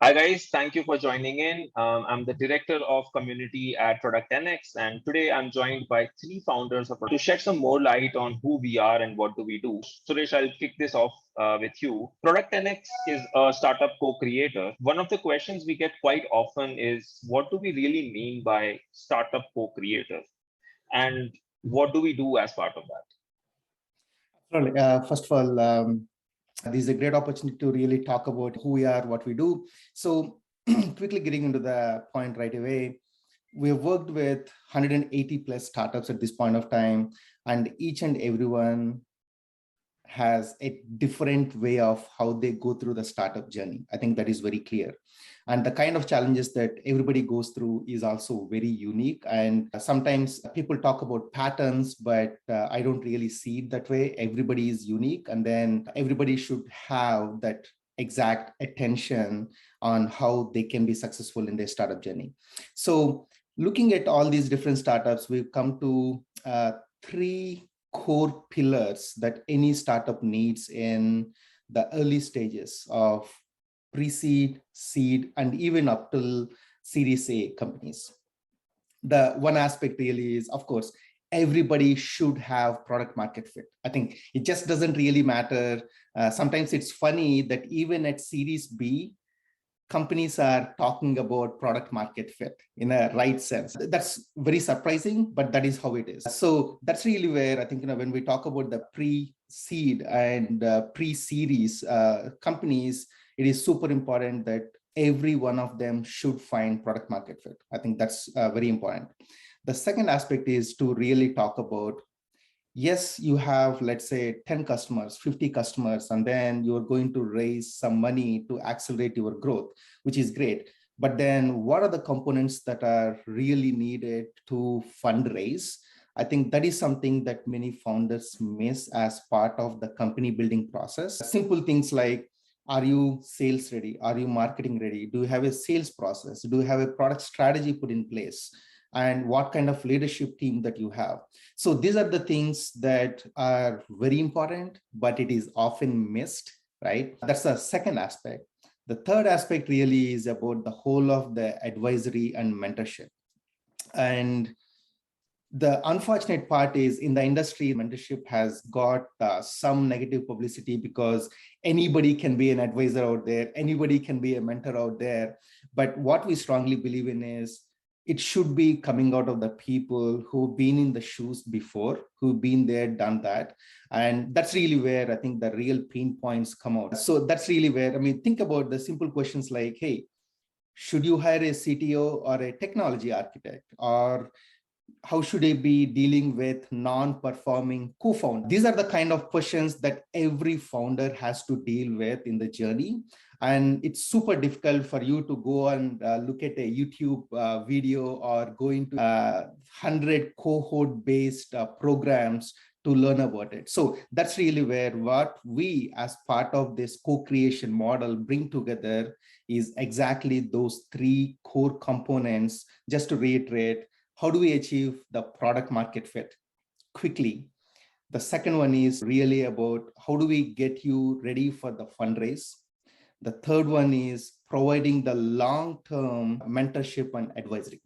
Hi guys, thank you for joining in. I'm the director of community at Product10x, and today I'm joined by three founders of to shed some more light on who we are and what do we do. Suresh, I'll kick this off with you. Product10x is a startup co-creator. One of the questions we get quite often is, what do we really mean by startup co-creator, and what do we do as part of that? Absolutely. First of all, this is a great opportunity to really talk about who we are, what we do. So quickly getting into the point right away, we've worked with 180 plus startups at this point of time, and each and everyone has a different way of how they go through the startup journey. I think that is very clear. And the kind of challenges that everybody goes through is also very unique. And sometimes people talk about patterns, but I don't really see it that way. Everybody is unique. And then everybody should have that exact attention on how they can be successful in their startup journey. So looking at all these different startups, we've come to three core pillars that any startup needs in the early stages of pre-seed, seed, and even up till Series A companies. The one aspect really is, of course, everybody should have product market fit. I think it just doesn't really matter. Sometimes it's funny that even at Series B, companies are talking about product market fit in a right sense. That's very surprising, but that is how it is. So that's really where I think, when we talk about the pre-seed and pre-series companies, it is super important that every one of them should find product market fit. I think that's very important. The second aspect is to really talk about, yes, you have, let's say, 10 customers, 50 customers, and then you're going to raise some money to accelerate your growth, which is great. But then what are the components that are really needed to fundraise? I think that is something that many founders miss as part of the company building process. Simple things like, are you sales ready? Are you marketing ready? Do you have a sales process? Do you have a product strategy put in place? And what kind of leadership team that you have? So these are the things that are very important, but it is often missed, right? That's the second aspect. The third aspect really is about the whole of the advisory and mentorship. And the unfortunate part is, in the industry, mentorship has got some negative publicity because anybody can be an advisor out there, anybody can be a mentor out there. But what we strongly believe in is, it should be coming out of the people who've been in the shoes before, who've been there, done that. And that's really where I think the real pain points come out. So that's really where, think about the simple questions like, hey, should you hire a CTO or a technology architect? Or how should I be dealing with non-performing co-founder? These are the kind of questions that every founder has to deal with in the journey. And it's super difficult for you to go and look at a YouTube video or go into 100 cohort-based programs to learn about it. So that's really where what we, as part of this co-creation model, bring together is exactly those three core components. Just to reiterate, how do we achieve the product market fit quickly? The second one is really about how do we get you ready for the fundraise? The third one is providing the long-term mentorship and advisory.